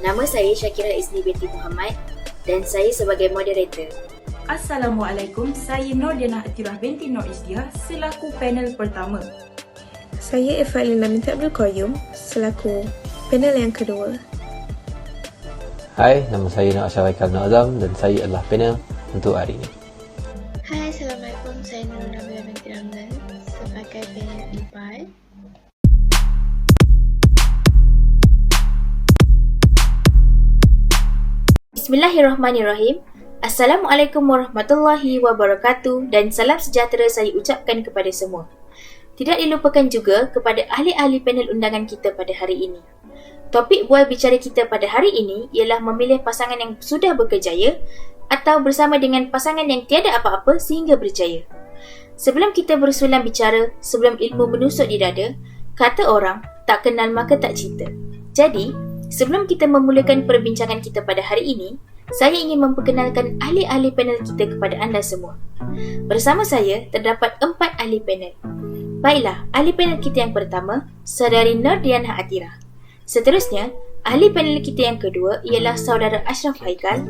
Nama saya Syakira Izni binti Muhammad dan saya sebagai moderator. Assalamualaikum, saya Nordiana Atirah binti Nur Izdiah selaku panel pertama. Saya Efalina binti Abdul Qayyum selaku panel yang kedua. Hai, nama saya Nur Asyawaikal Nur Azam dan saya adalah panel untuk hari ini. Hai, Assalamualaikum. Saya Nurul Nabila binti Ramlan sebagai panel 4. Bismillahirrahmanirrahim. Assalamualaikum warahmatullahi wabarakatuh dan salam sejahtera saya ucapkan kepada semua. Tidak dilupakan juga kepada ahli-ahli panel undangan kita pada hari ini. Topik bual bicara kita pada hari ini ialah memilih pasangan yang sudah berkejaya atau bersama dengan pasangan yang tiada apa-apa sehingga berjaya. Sebelum kita bersulam bicara, sebelum ilmu menusuk di dada, kata orang, tak kenal maka tak cinta. Jadi, sebelum kita memulakan perbincangan kita pada hari ini, saya ingin memperkenalkan ahli-ahli panel kita kepada anda semua. Bersama saya, terdapat 4 ahli panel. Baiklah, ahli panel kita yang pertama, saudari Nordiana Atirah. Seterusnya, ahli panel kita yang kedua ialah saudara Ashraf Haikal.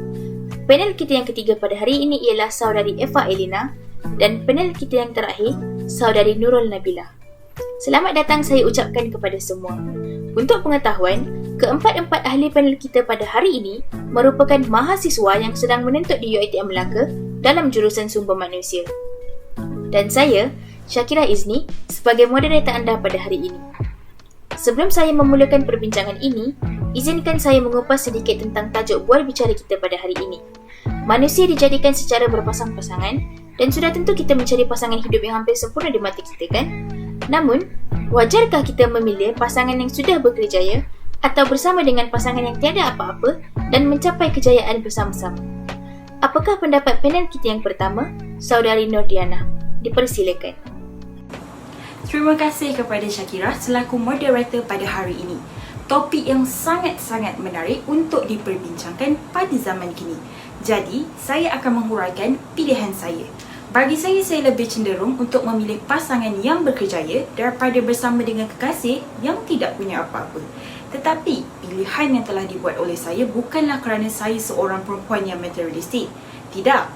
Panel kita yang ketiga pada hari ini ialah saudari Eva Elina. Dan panel kita yang terakhir, saudari Nurul Nabila. Selamat datang saya ucapkan kepada semua. Untuk pengetahuan, keempat-empat ahli panel kita pada hari ini merupakan mahasiswa yang sedang menuntut di UiTM Melaka dalam jurusan sumber manusia. Dan saya, Syakira Izni, sebagai moderator anda pada hari ini. Sebelum saya memulakan perbincangan ini, izinkan saya mengupas sedikit tentang tajuk bual bicara kita pada hari ini. Manusia dijadikan secara berpasang-pasangan dan sudah tentu kita mencari pasangan hidup yang hampir sempurna di mata kita, kan? Namun, wajarkah kita memilih pasangan yang sudah berkerjaya atau bersama dengan pasangan yang tiada apa-apa dan mencapai kejayaan bersama-sama? Apakah pendapat panel kita yang pertama, saudari Nordiana? Dipersilakan. Terima kasih kepada Syakira selaku moderator pada hari ini. Topik yang sangat-sangat menarik untuk diperbincangkan pada zaman kini. Jadi, saya akan menghuraikan pilihan saya. Bagi saya lebih cenderung untuk memilih pasangan yang berkejaya daripada bersama dengan kekasih yang tidak punya apa-apa. Tetapi, pilihan yang telah dibuat oleh saya bukanlah kerana saya seorang perempuan yang materialistik. Tidak.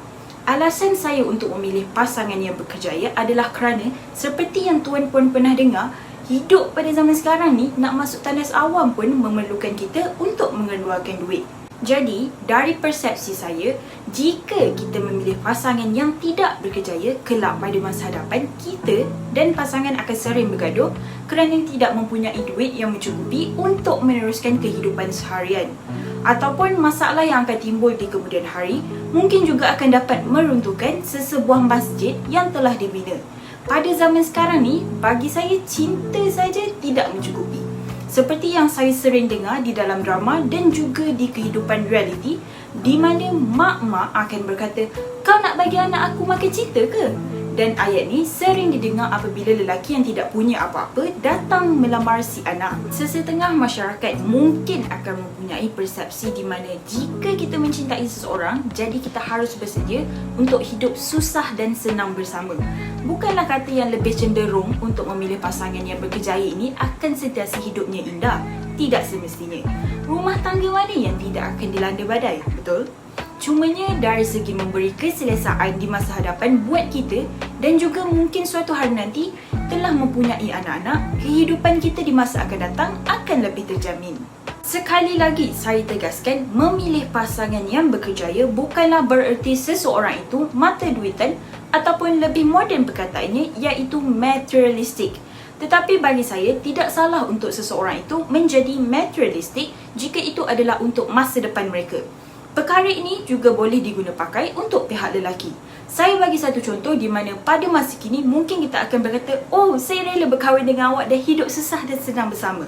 Alasan saya untuk memilih pasangan yang berkejaya adalah kerana seperti yang tuan puan pernah dengar, hidup pada zaman sekarang ni nak masuk tandas awam pun memerlukan kita untuk mengeluarkan duit. Jadi, dari persepsi saya, jika kita memilih pasangan yang tidak berkejaya, kelak pada masa hadapan, kita dan pasangan akan sering bergaduh kerana tidak mempunyai duit yang mencukupi untuk meneruskan kehidupan seharian. Ataupun masalah yang akan timbul di kemudian hari mungkin juga akan dapat meruntuhkan sesebuah masjid yang telah dibina. Pada zaman sekarang ni, bagi saya cinta saja tidak mencukupi. Seperti yang saya sering dengar di dalam drama dan juga di kehidupan realiti, di mana mak-mak akan berkata, "Kau nak bagi anak aku makan cinta ke?" Dan ayat ni sering didengar apabila lelaki yang tidak punya apa-apa datang melamar si anak. Sesetengah masyarakat mungkin akan mempunyai persepsi di mana jika kita mencintai seseorang, jadi kita harus bersedia untuk hidup susah dan senang bersama. Bukanlah kata yang lebih cenderung untuk memilih pasangan yang berkejaya ini akan sentiasa hidupnya indah. Tidak semestinya. Rumah tangga mana yang tidak akan dilanda badai, betul? Cumanya dari segi memberi keselesaan di masa hadapan buat kita dan juga mungkin suatu hari nanti telah mempunyai anak-anak, kehidupan kita di masa akan datang akan lebih terjamin. Sekali lagi saya tegaskan, memilih pasangan yang berkejaya bukanlah bererti seseorang itu mata duitan ataupun lebih moden perkataannya iaitu materialistik. Tetapi bagi saya, tidak salah untuk seseorang itu menjadi materialistik jika itu adalah untuk masa depan mereka. Perkara ini juga boleh diguna pakai untuk pihak lelaki. Saya bagi satu contoh di mana pada masa kini mungkin kita akan berkata, "Oh, saya rela berkahwin dengan awak dan hidup susah dan senang bersama."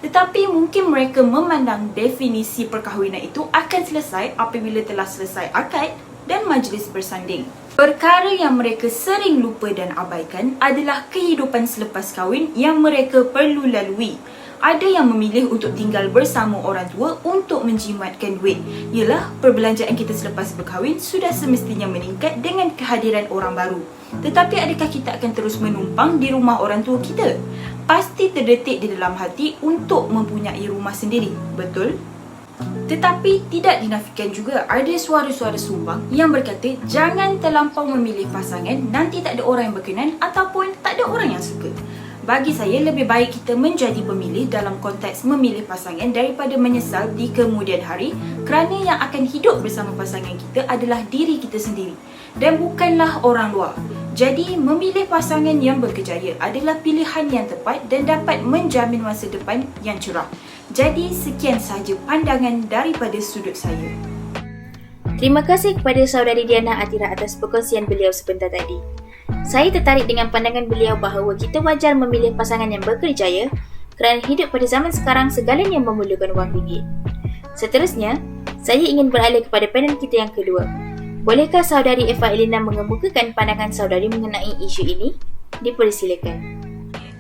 Tetapi mungkin mereka memandang definisi perkahwinan itu akan selesai apabila telah selesai akad dan majlis bersanding. Perkara yang mereka sering lupa dan abaikan adalah kehidupan selepas kahwin yang mereka perlu lalui. Ada yang memilih untuk tinggal bersama orang tua untuk menjimatkan duit. Ialah perbelanjaan kita selepas berkahwin sudah semestinya meningkat dengan kehadiran orang baru. Tetapi adakah kita akan terus menumpang di rumah orang tua kita? Pasti terdetik di dalam hati untuk mempunyai rumah sendiri, betul? Tetapi tidak dinafikan juga ada suara-suara sumbang yang berkata jangan terlampau memilih pasangan, nanti tak ada orang yang berkenan ataupun tak ada orang yang suka. Bagi saya, lebih baik kita menjadi pemilih dalam konteks memilih pasangan daripada menyesal di kemudian hari, kerana yang akan hidup bersama pasangan kita adalah diri kita sendiri dan bukanlah orang luar. Jadi, memilih pasangan yang berkejaya adalah pilihan yang tepat dan dapat menjamin masa depan yang cerah. Jadi, sekian sahaja pandangan daripada sudut saya. Terima kasih kepada saudari Diana Atira atas perkongsian beliau sebentar tadi. Saya tertarik dengan pandangan beliau bahawa kita wajar memilih pasangan yang berkerjaya kerana hidup pada zaman sekarang segalanya memerlukan wang ringgit. Seterusnya, saya ingin beralih kepada panel kita yang kedua. Bolehkah saudari Eva Elina mengemukakan pandangan saudari mengenai isu ini? Dipersilakan.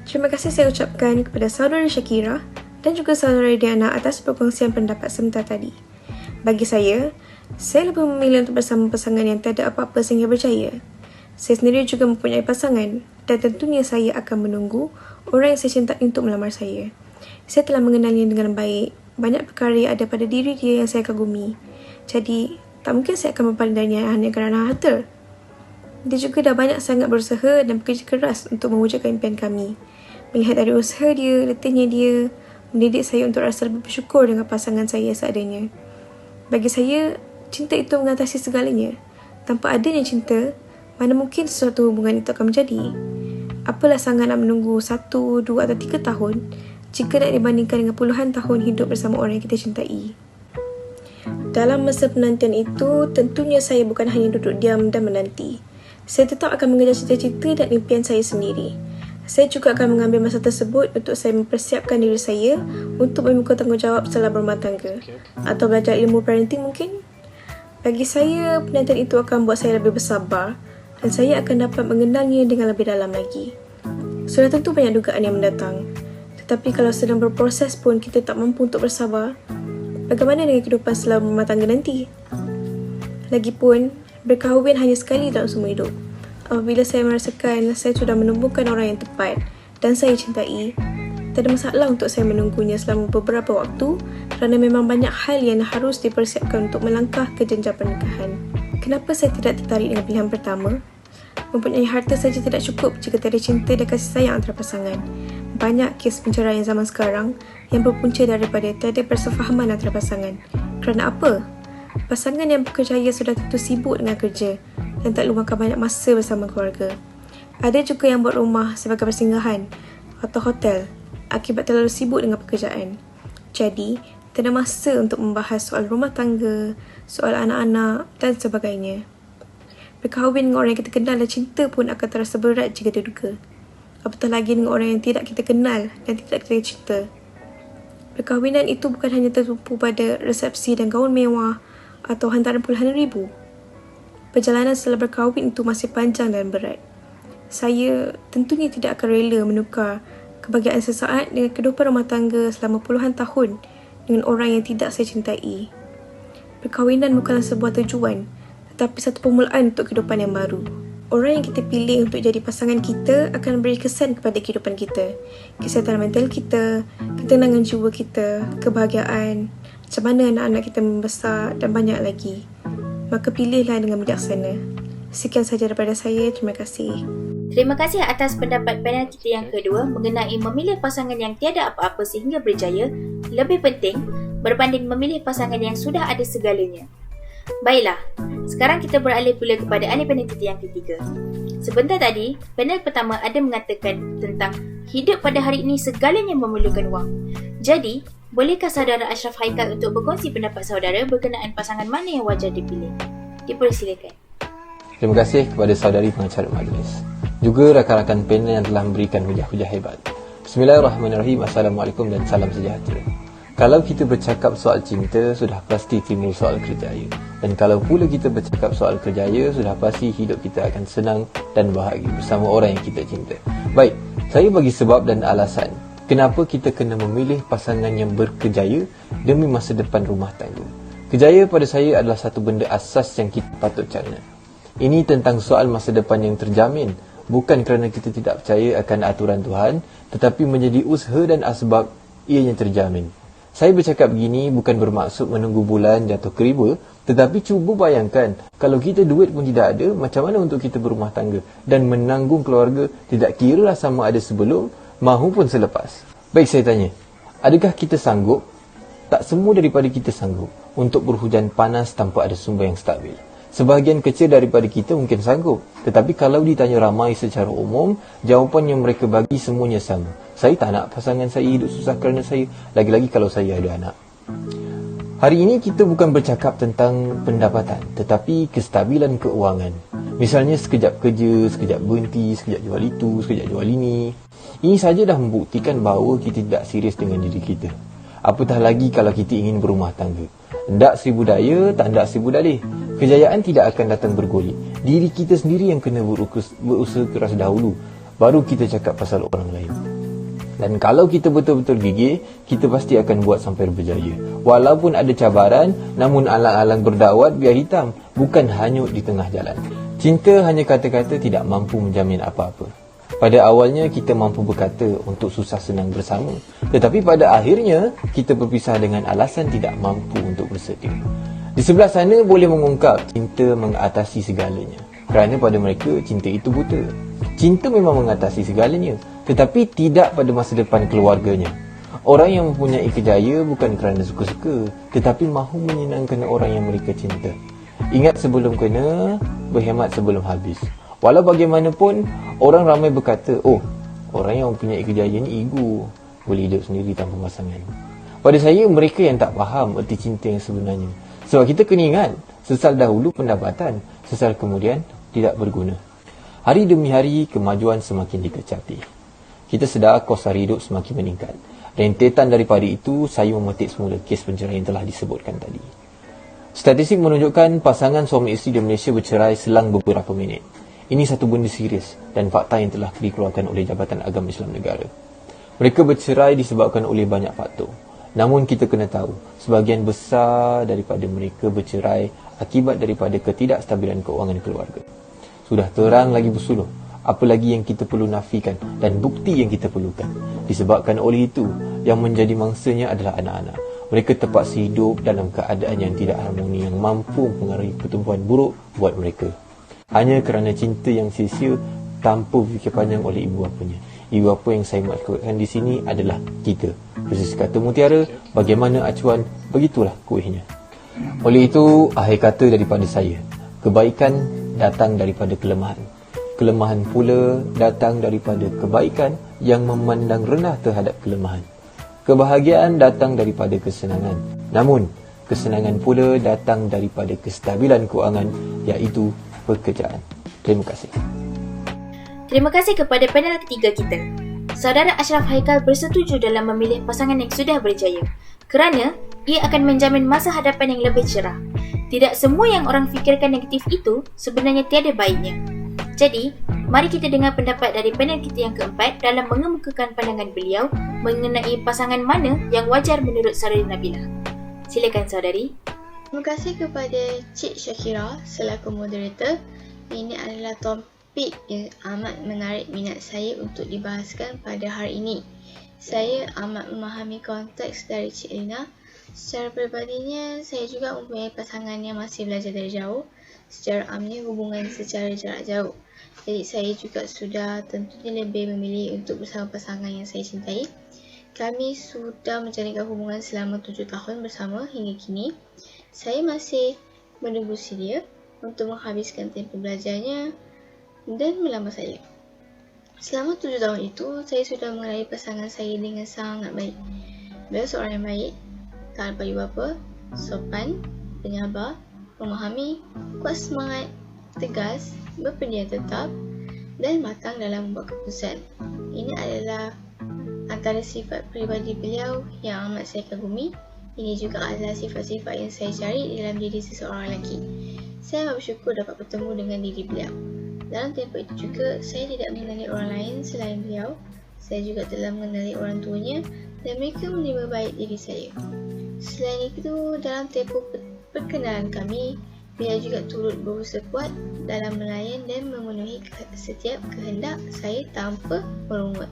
Terima kasih saya ucapkan kepada saudari Shakira dan juga saudari Diana atas perkongsian pendapat sebentar tadi. Bagi saya lebih memilih untuk bersama pasangan yang tak ada apa-apa sehingga berjaya. Saya sendiri juga mempunyai pasangan dan tentunya saya akan menunggu orang yang saya cintai untuk melamar saya. Saya telah mengenalnya dengan baik. Banyak perkara yang ada pada diri dia yang saya kagumi. Jadi, tak mungkin saya akan memandangnya hanya kerana harta. Dia juga dah banyak sangat berusaha dan bekerja keras untuk mewujudkan impian kami. Melihat dari usaha dia, letihnya dia, mendidik saya untuk rasa lebih bersyukur dengan pasangan saya seadanya. Bagi saya, cinta itu mengatasi segalanya. Tanpa adanya cinta, mana mungkin sesuatu hubungan itu akan menjadi? Apalah sangat nak menunggu 1, 2 atau 3 tahun jika nak dibandingkan dengan puluhan tahun hidup bersama orang yang kita cintai. Dalam masa penantian itu, tentunya saya bukan hanya duduk diam dan menanti. Saya tetap akan mengejar cita-cita dan impian saya sendiri. Saya juga akan mengambil masa tersebut untuk saya mempersiapkan diri saya untuk memikul tanggungjawab setelah berumah tangga atau belajar ilmu parenting mungkin. Bagi saya, penantian itu akan buat saya lebih bersabar dan saya akan dapat mengenalnya dengan lebih dalam lagi. Sudah tentu banyak dugaan yang mendatang. Tetapi kalau sedang berproses pun kita tak mampu untuk bersabar, bagaimana dengan kehidupan setelah berumah tangga nanti? Lagipun, berkahwin hanya sekali dalam semua hidup. Apabila saya merasakan saya sudah menemukan orang yang tepat dan saya cintai, tak ada masalah untuk saya menunggunya selama beberapa waktu kerana memang banyak hal yang harus dipersiapkan untuk melangkah ke jenjang pernikahan. Kenapa saya tidak tertarik dengan pilihan pertama? Mempunyai harta saja tidak cukup jika tiada cinta dan kasih sayang antara pasangan. Banyak kes penceraian zaman sekarang yang berpunca daripada tiada persefahaman antara pasangan. Kerana apa? Pasangan yang berkerjaya sudah tentu sibuk dengan kerja dan tak luangkan banyak masa bersama keluarga. Ada juga yang buat rumah sebagai persinggahan atau hotel akibat terlalu sibuk dengan pekerjaan. Jadi, tak ada masa untuk membahas soal rumah tangga, soal anak-anak dan sebagainya. Berkahwin dengan orang yang kita kenal dan cinta pun akan terasa berat jika terduga. Apatah lagi dengan orang yang tidak kita kenal dan tidak kita cinta. Perkahwinan itu bukan hanya tertumpu pada resepsi dan gaun mewah atau hantaran puluhan ribu. Perjalanan setelah berkahwin itu masih panjang dan berat. Saya tentunya tidak akan rela menukar kebahagiaan sesaat dengan kehidupan rumah tangga selama puluhan tahun dengan orang yang tidak saya cintai. Perkahwinan bukanlah sebuah tujuan, tetapi satu permulaan untuk kehidupan yang baru. Orang yang kita pilih untuk jadi pasangan kita akan beri kesan kepada kehidupan kita. Kesihatan mental kita, ketenangan jiwa kita, kebahagiaan, macam mana anak-anak kita membesar dan banyak lagi. Maka pilihlah dengan bijaksana. Sekian sahaja daripada saya. Terima kasih. Terima kasih atas pendapat panel kita yang kedua mengenai memilih pasangan yang tiada apa-apa sehingga berjaya lebih penting berbanding memilih pasangan yang sudah ada segalanya. Baiklah, sekarang kita beralih pula kepada ahli panel kita yang ketiga. Sebentar tadi, panel pertama ada mengatakan tentang hidup pada hari ini segalanya memerlukan wang. Jadi, bolehkah saudara Ashraf Haikal untuk berkongsi pendapat saudara berkenaan pasangan mana yang wajar dipilih? Dipersilakan. Terima kasih kepada saudari pengacara majlis. Juga rakan-rakan panel yang telah memberikan hujah-hujah hebat. Bismillahirrahmanirrahim. Assalamualaikum dan salam sejahtera. Kalau kita bercakap soal cinta, sudah pasti timbul soal kerjaya. Dan kalau pula kita bercakap soal kerjaya, sudah pasti hidup kita akan senang dan bahagia bersama orang yang kita cinta. Baik, saya bagi sebab dan alasan kenapa kita kena memilih pasangan yang berkejaya demi masa depan rumah tangga. Kejaya pada saya adalah satu benda asas yang kita patut cari. Ini tentang soal masa depan yang terjamin, bukan kerana kita tidak percaya akan aturan Tuhan, tetapi menjadi usaha dan asbab ianya terjamin. Saya bercakap begini bukan bermaksud menunggu bulan jatuh ke riba, tetapi cuba bayangkan, kalau kita duit pun tidak ada, macam mana untuk kita berumah tangga dan menanggung keluarga, tidak kiralah sama ada sebelum mahupun selepas. Baik, saya tanya, adakah kita sanggup? Tak semua daripada kita sanggup untuk berhujan panas tanpa ada sumber yang stabil. Sebahagian kecil daripada kita mungkin sanggup, tetapi kalau ditanya ramai secara umum, jawapan yang mereka bagi semuanya sama. Saya tak nak pasangan saya hidup susah kerana saya, lagi-lagi kalau saya ada anak. Hari ini kita bukan bercakap tentang pendapatan, tetapi kestabilan keuangan. Misalnya sekejap kerja, sekejap berhenti, sekejap jual itu, sekejap jual ini. Ini saja dah membuktikan bahawa kita tidak serius dengan diri kita. Apatah lagi kalau kita ingin berumah tangga. Hendak seribu daya, tak hendak seribu dalih. Kejayaan tidak akan datang bergolek. Diri kita sendiri yang kena berusaha keras dahulu, baru kita cakap pasal orang lain. Dan kalau kita betul-betul gigih, kita pasti akan buat sampai berjaya. Walaupun ada cabaran, namun alang-alang berdakwat biar hitam, bukan hanyut di tengah jalan. Cinta hanya kata-kata tidak mampu menjamin apa-apa. Pada awalnya kita mampu berkata untuk susah senang bersama, tetapi pada akhirnya kita berpisah dengan alasan tidak mampu untuk bersedia. Di sebelah sana boleh mengungkap cinta mengatasi segalanya, kerana pada mereka cinta itu buta. Cinta memang mengatasi segalanya, tetapi tidak pada masa depan keluarganya. Orang yang mempunyai kejaya bukan kerana suka-suka, tetapi mahu menyenangkan orang yang mereka cinta. Ingat sebelum kena, berhemat sebelum habis. Walau bagaimanapun, orang ramai berkata, oh, orang yang mempunyai kejayaan ni ego, boleh hidup sendiri tanpa pasangan. Pada saya, mereka yang tak faham erti cinta yang sebenarnya. Sebab kita kena ingat, sesal dahulu pendapatan, sesal kemudian tidak berguna. Hari demi hari, kemajuan semakin dikecati. Kita sedar kos hari hidup semakin meningkat. Rentetan daripada itu, saya memetik semula kes penceraian yang telah disebutkan tadi. Statistik menunjukkan pasangan suami isteri di Malaysia bercerai selang beberapa minit. Ini satu benda serius dan fakta yang telah dikeluarkan oleh Jabatan Agama Islam Negara. Mereka bercerai disebabkan oleh banyak faktor. Namun kita kena tahu, sebahagian besar daripada mereka bercerai akibat daripada ketidakstabilan keuangan keluarga. Sudah terang lagi bersuluh, apa lagi yang kita perlu nafikan dan bukti yang kita perlukan. Disebabkan oleh itu, yang menjadi mangsanya adalah anak-anak. Mereka terpaksa hidup dalam keadaan yang tidak harmoni yang mampu mempengaruhi pertumbuhan buruk buat mereka. Hanya kerana cinta yang sia-sia tanpa fikir panjang oleh ibu bapanya. Ibu bapa yang saya maksudkan di sini adalah kita. Persis kata mutiara, bagaimana acuan, begitulah kuihnya. Oleh itu, akhir kata daripada saya, kebaikan datang daripada kelemahan. Kelemahan pula datang daripada kebaikan yang memandang rendah terhadap kelemahan. Kebahagiaan datang daripada kesenangan. Namun, kesenangan pula datang daripada kestabilan keuangan, iaitu pekerjaan. Terima kasih. Terima kasih kepada panel ketiga kita. Saudara Ashraf Haikal bersetuju dalam memilih pasangan yang sudah berjaya kerana ia akan menjamin masa hadapan yang lebih cerah. Tidak semua yang orang fikirkan negatif itu sebenarnya tiada baiknya. Jadi, mari kita dengar pendapat dari panel kita yang keempat dalam mengemukakan pandangan beliau mengenai pasangan mana yang wajar menurut saudari Nabila. Silakan saudari. Terima kasih kepada Cik Syakira selaku moderator. Ini adalah topik yang amat menarik minat saya untuk dibahaskan pada hari ini. Saya amat memahami konteks dari Cik Lina. Secara peribadinya, saya juga mempunyai pasangan yang masih belajar dari jauh. Secara amnya hubungan secara jarak jauh. Jadi saya juga sudah tentunya lebih memilih untuk bersama pasangan yang saya cintai. Kami sudah menjalinkan hubungan selama 7 tahun bersama hingga kini. Saya masih menebusi dia untuk menghabiskan tempoh belajarnya dan melamar saya. Selama 7 tahun itu, saya sudah mengenali pasangan saya dengan sangat baik. Beliau seorang yang baik, tak lupa ibu bapa, sopan, penyabar, memahami, kuat semangat, tegas, berpendidikan tetap dan matang dalam membuat keputusan. Ini adalah antara sifat peribadi beliau yang amat saya kagumi. Ini juga adalah sifat-sifat yang saya cari dalam diri seseorang lelaki. Saya amat bersyukur dapat bertemu dengan diri beliau. Dalam tempoh itu juga, saya tidak mengenali orang lain selain beliau. Saya juga telah mengenali orang tuanya dan mereka menerima baik diri saya. Selain itu, dalam tempoh perkenalan kami, beliau juga turut berusaha kuat dalam melayan dan memenuhi setiap kehendak saya tanpa merungut.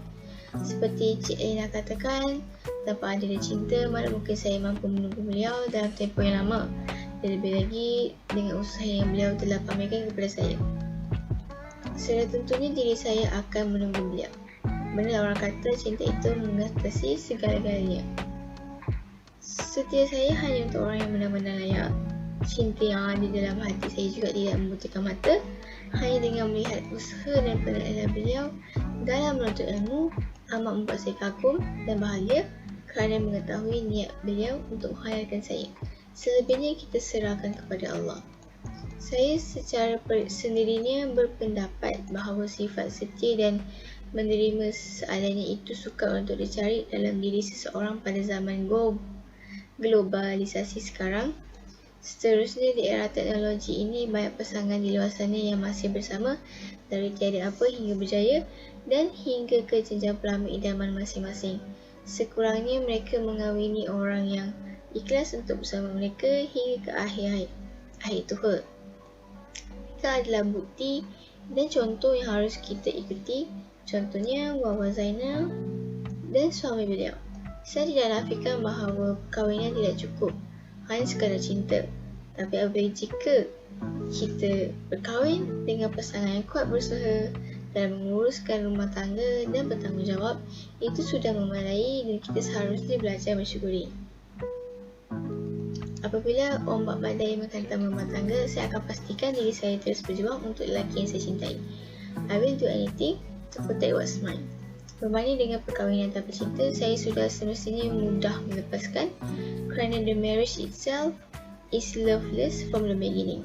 Seperti Cik Lina katakan, Tanpa adanya cinta, mana mungkin saya mampu menunggu beliau dalam tempoh yang lama, dan lebih lagi dengan usaha yang beliau telah pamerkan kepada saya. Sudah tentunya diri saya akan menunggu beliau. Benar orang kata cinta itu mengatasi segala-galanya. Setia saya hanya untuk orang yang benar-benar layak. Cinta yang ada dalam hati saya juga tidak membutihkan mata. Hanya dengan melihat usaha dan penilaian beliau dalam menuntut ilmu amat membuat saya kagum dan bahagia kerana mengetahui niat beliau untuk menghalalkan saya. Selebihnya kita serahkan kepada Allah. Saya secara sendirinya berpendapat bahawa sifat setia dan menerima seadanya itu sukar untuk dicari dalam diri seseorang pada zaman globalisasi sekarang. Seterusnya, di era teknologi ini banyak pasangan di luar sana yang masih bersama dari tiada apa hingga berjaya dan hingga ke jenjang pelamar idaman masing-masing. Sekurangnya mereka mengawini orang yang ikhlas untuk bersama mereka hingga ke akhir tua. Itu adalah bukti dan contoh yang harus kita ikuti. Contohnya Wawa Zainal dan suami beliau. Saya tidak nafikan bahawa perkahwinan tidak cukup hanya sekadar cinta. Tapi apabila jika kita berkahwin dengan pasangan yang kuat berusaha dalam menguruskan rumah tangga dan bertanggungjawab, itu sudah memadai dan kita seharusnya belajar bersyukuri. Apabila ombak badai menghantam rumah tangga, saya akan pastikan diri saya terus berjuang untuk lelaki yang saya cintai. I will do anything to protect what's mine. Berbanding dengan perkahwinan tanpa cinta, saya sudah semestinya mudah melepaskan kerana the marriage itself is loveless from the beginning.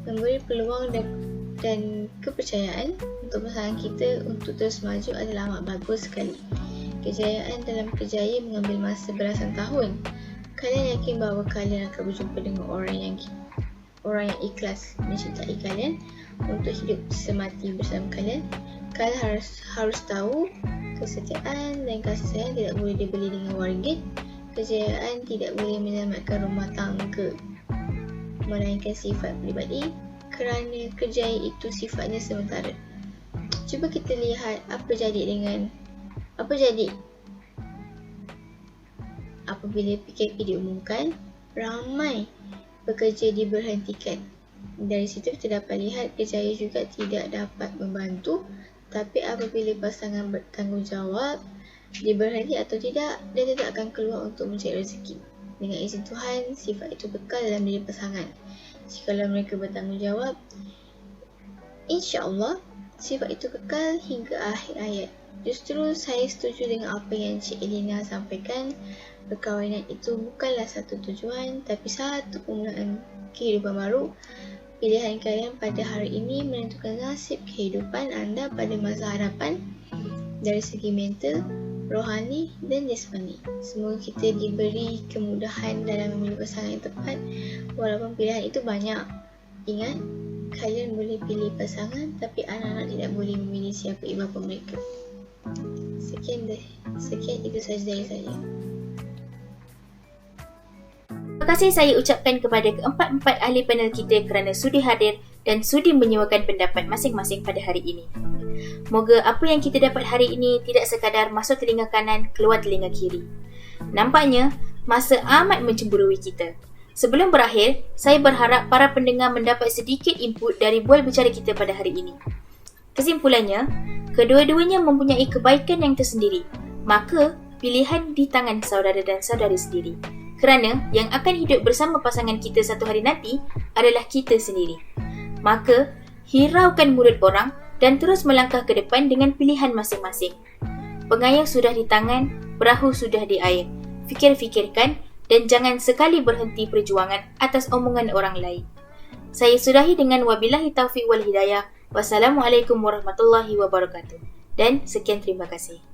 Memberi peluang dan kepercayaan untuk pasangan kita untuk terus maju adalah amat bagus sekali. Kejayaan dalam kerjaya mengambil masa belasan tahun. Kalian yakin bahawa kalian akan berjumpa dengan orang yang ikhlas mencintai kalian untuk hidup semati bersama kalian? Kalian harus tahu, kesetiaan dan kasih sayang tidak boleh dibeli dengan wang ringgit. Kejayaan tidak boleh menyelamatkan rumah tangga, melainkan sifat pribadi, kerana kejayaan itu sifatnya sementara. Cuba kita lihat apa jadi apabila PKP diumumkan, ramai pekerja diberhentikan. Dari situ kita dapat lihat kejayaan juga tidak dapat membantu. Tapi apabila pasangan bertanggungjawab, diberhenti atau tidak, dia tidak akan keluar untuk mencari rezeki. Dengan izin Tuhan, sifat itu bekal dalam diri pasangan. Jikalau mereka bertanggungjawab, insya-Allah sifat itu kekal hingga akhir hayat. Justru saya setuju dengan apa yang Cik Elina sampaikan. Perkahwinan itu bukanlah satu tujuan, tapi satu permulaan kehidupan baru. Pilihan kalian pada hari ini menentukan nasib kehidupan anda pada masa hadapan dari segi mental, rohani dan jasmani. Semoga kita diberi kemudahan dalam memilih pasangan yang tepat walaupun pilihan itu banyak. Ingat, kalian boleh pilih pasangan tapi anak-anak tidak boleh memilih siapa ibu bapa mereka. Sekian itu sahaja dari saya. Terima kasih saya ucapkan kepada keempat-empat ahli panel kita kerana sudi hadir dan sudi menyuarakan pendapat masing-masing pada hari ini. Moga apa yang kita dapat hari ini tidak sekadar masuk telinga kanan, keluar telinga kiri. Nampaknya, masa amat mencemburui kita. Sebelum berakhir, saya berharap para pendengar mendapat sedikit input dari bual bicara kita pada hari ini. Kesimpulannya, kedua-duanya mempunyai kebaikan yang tersendiri. Maka, pilihan di tangan saudara dan saudari sendiri. Kerana yang akan hidup bersama pasangan kita satu hari nanti adalah kita sendiri. Maka, hiraukan mulut orang dan terus melangkah ke depan dengan pilihan masing-masing. Pengayuh sudah di tangan, perahu sudah di air. Fikir-fikirkan dan jangan sekali berhenti perjuangan atas omongan orang lain. Saya sudahi dengan wabillahi taufiq wal hidayah. Wassalamualaikum warahmatullahi wabarakatuh. Dan sekian terima kasih.